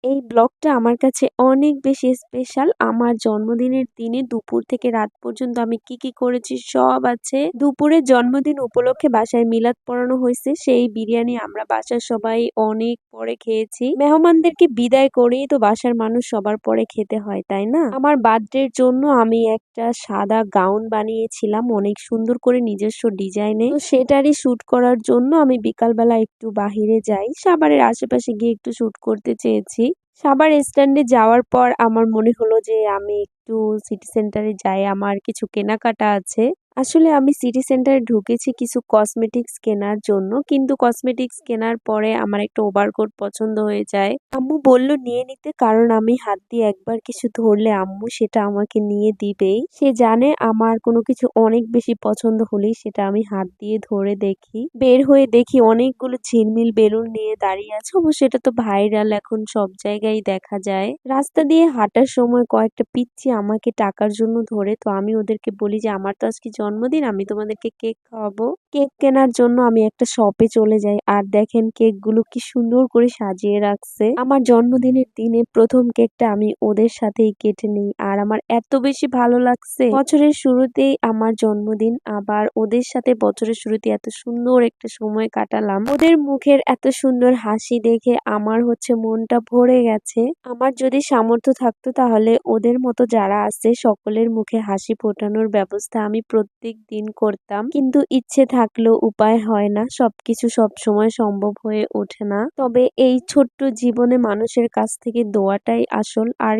এই ব্লগটা আমার কাছে অনেক বেশি স্পেশাল। আমার জন্মদিনের দিনে দুপুর থেকে রাত পর্যন্ত আমি কি কি করেছি সব আছে। দুপুরে জন্মদিন উপলক্ষে বাসায় মিলাদ পড়ানো হয়েছে, সেই বিরিয়ানি আমরা বাসার সবাই অনেক পরে খেয়েছি। মেহমানদেরকে বিদায় করেই তো বাসার মানুষ সবার পরে খেতে হয়, তাই না? আমার বার্থডের জন্য আমি একটা সাদা গাউন বানিয়েছিলাম অনেক সুন্দর করে নিজস্ব ডিজাইনে। তো সেটারই শুট করার জন্য আমি বিকালবেলা একটু বাহিরে যাই, সাভারের আশেপাশে গিয়ে একটু শুট করতে চেয়েছি। সাভার স্ট্যান্ডে যাওয়ার পর আমার মনে হলো যে আমি একটু সিটি সেন্টারে যাই, আমার কিছু কেনাকাটা আছে। আসলে আমি সিটি সেন্টারে ঢুকেছি কিছু কসমেটিক্স কেনার জন্য, কিন্তু কসমেটিক্স কেনার পরে আমার একটা ওভারকোট পছন্দ হয়ে যায়। আম্মু বলল নিয়ে নিতে, কারণ আমি হাত দিয়ে একবার কিছু ধরলে আম্মু সেটা আমাকে নিয়ে দিবেই। সে জানে আমার কোনো কিছু অনেক বেশি পছন্দ হলেই সেটা আমি হাত দিয়ে ধরে দেখি। বের হয়ে দেখি অনেকগুলো ঝিলমিল বেলুন নিয়ে দাঁড়িয়ে আছে। অবশ্য এটা তো ভাইরাল, এখন সব জায়গায় দেখা যায়। রাস্তা দিয়ে হাঁটার সময় কয়েকটা পিচ্চি আমাকে টাকার জন্য ধরে, তো আমি ওদেরকে বলি যে আমার তো আজকে জন্মদিন, আমি তোমাদেরকে কেক খাওয়াবো। কেক কেনার জন্য আমি একটা শপে চলে যাই, আর দেখেন কেকগুলো কি সুন্দর করে সাজিয়ে রাখছে। আমার জন্মদিনের দিনে প্রথম কেকটা আমি ওদের সাথেই কেটে নিই, আর আমার এত বেশি ভালো লাগছে। বছরের শুরুতেই আমার জন্মদিন, আবার ওদের সাথে বছরের শুরুতে এত সুন্দর একটা সময় কাটালাম। ওদের মুখের এত সুন্দর হাসি দেখে আমার মনটা ভরে গেছে। আমার যদি সামর্থ্য থাকতো তাহলে ওদের মতো যারা আছে সকলের মুখে হাসি ফোটানোর ব্যবস্থা আমি প্রত্যেক দিন করতাম, কিন্তু ইচ্ছে থাকলেও উপায় হয় না, সবকিছু সব সময় সম্ভব হয়ে ওঠে না। তবে এই ছোট্ট জীবনে মানুষের কাছ থেকে দোয়াটাই আসল, আর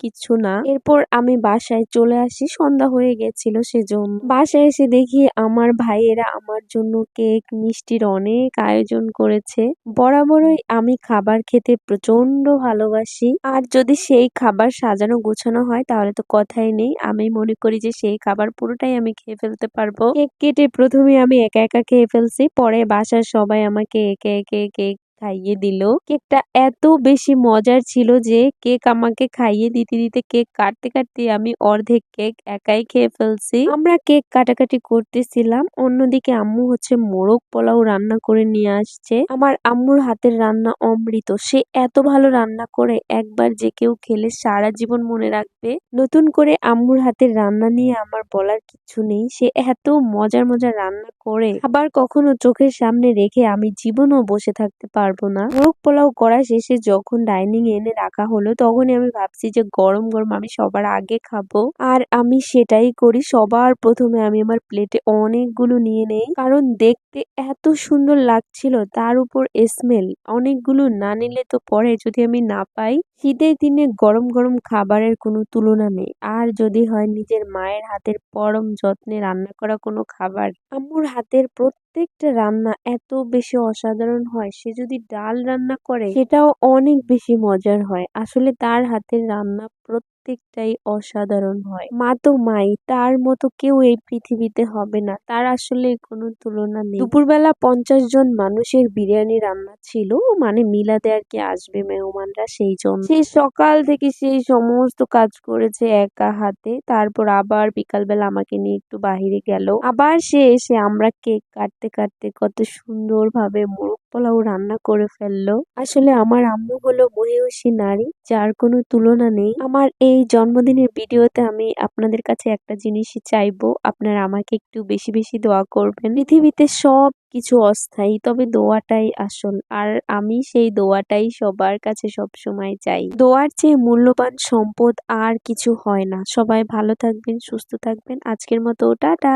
কিছু না। এরপর আমি বাসায় চলে আসি, সন্ধ্যা হয়ে গেছিল সেজন্য। বাসায় এসে দেখি আমার ভাইয়েরা আমার জন্য কেক মিষ্টির অনেক আয়োজন করেছে। বরাবরই আমি খাবার খেতে প্রচন্ড ভালোবাসি, আর যদি সেই খাবার সাজানো গোছানো হয় তাহলে তো কথাই নেই। আমি মনে করি যে সেই খাবার পুরোটাই আমি খেয়ে ফেলতে পারবো। কেক কেটে প্রথমে আমি একা একা খেয়ে ফেলছি, পরে বাসার সবাই আমাকে একে একে কেক খাইয়ে দিল। কেকটা এত বেশি মজার ছিল যে কেক আমাকে খাইয়ে দিতে দিতে কেক কাটতে কাটতে আমি অর্ধেক কেক একাই খেয়ে ফেলছি। আমরা কেক কাটাকাটি করতেছিলাম, অন্যদিকে আম্মু মোরগ পোলাও রান্না করে নিয়ে আসছে। আমার আম্মুর হাতের রান্না অমৃত, সে এত ভালো রান্না করে একবার যে কেউ খেলে সারা জীবন মনে রাখবে। নতুন করে আম্মুর হাতের রান্না নিয়ে আমার বলার কিছু নেই, সে এত মজার মজার রান্না করে আবার কখনো চোখের সামনে রেখে আমি জীবনও বসে থাকতে পারবো না। মোরগ পোলাও করা শেষে যখন ডাইনিং এনে রাখা হলো, তখনই আমি ভাবছি যে গরম গরম আমি সবার আগে খাবো, আর আমি সেটাই করি। সবার প্রথমে আমি আমার প্লেটে অনেকগুলো নিয়ে নেই, কারণ দেখতে এত সুন্দর লাগছিল, তার উপর স্মেল। অনেকগুলো না নিলে তো পরে যদি আমি না পাই। শীতের দিনে গরম গরম খাবারের কোনো তুলনা নেই, আর যদি হয় নিজের মায়ের হাতের পরম যত্নে রান্না করা কোনো খাবার। আম্মুর হাতের প্রত্যেকটা রান্না এত বেশি অসাধারণ হয়, সে যদি ডাল রান্না করে সেটাও অনেক বেশি মজার হয়। আসলে তার হাতের রান্না প্রত্যেকটাই অসাধারণ হয়। মা তো মাই, তার মতো কেউ এই পৃথিবীতে হবে না, তার আসলে কোনো তুলনা নেই। দুপুরবেলা 50 জন মানুষের বিরিয়ানি রান্না ছিল, মানে মিলাদে আর কি আসবে মেহমানরা, সেই জন্য সে সকাল থেকে সেই সমস্ত কাজ করেছে একা হাতে। তারপর আবার বিকালবেলা আমাকে নিয়ে একটু বাহিরে গেল, আবার সে এসে আমরা কেক কাটতে কাটতে কত সুন্দর ভাবে মোরগ পোলাও রান্না করে ফেললো। আসলে আমার আম্মু হলো মহিয়সী নারী, যার কোনো তুলনা নেই। আমার এই জন্মদিনের ভিডিওতে আমি আপনাদের কাছে একটা জিনিসই চাইবো, আপনারা আমাকে একটু বেশি বেশি দোয়া করবেন। পৃথিবীতে সব কিছু অস্থায়ী, তবে দোয়াটাই আসল, আর আমি সেই দোয়াটাই সবার কাছে সব সময় চাই। দোয়ার চেয়ে মূল্যবান সম্পদ আর কিছু হয় না। সবাই ভালো থাকবেন, সুস্থ থাকবেন। আজকের মতো টাটা।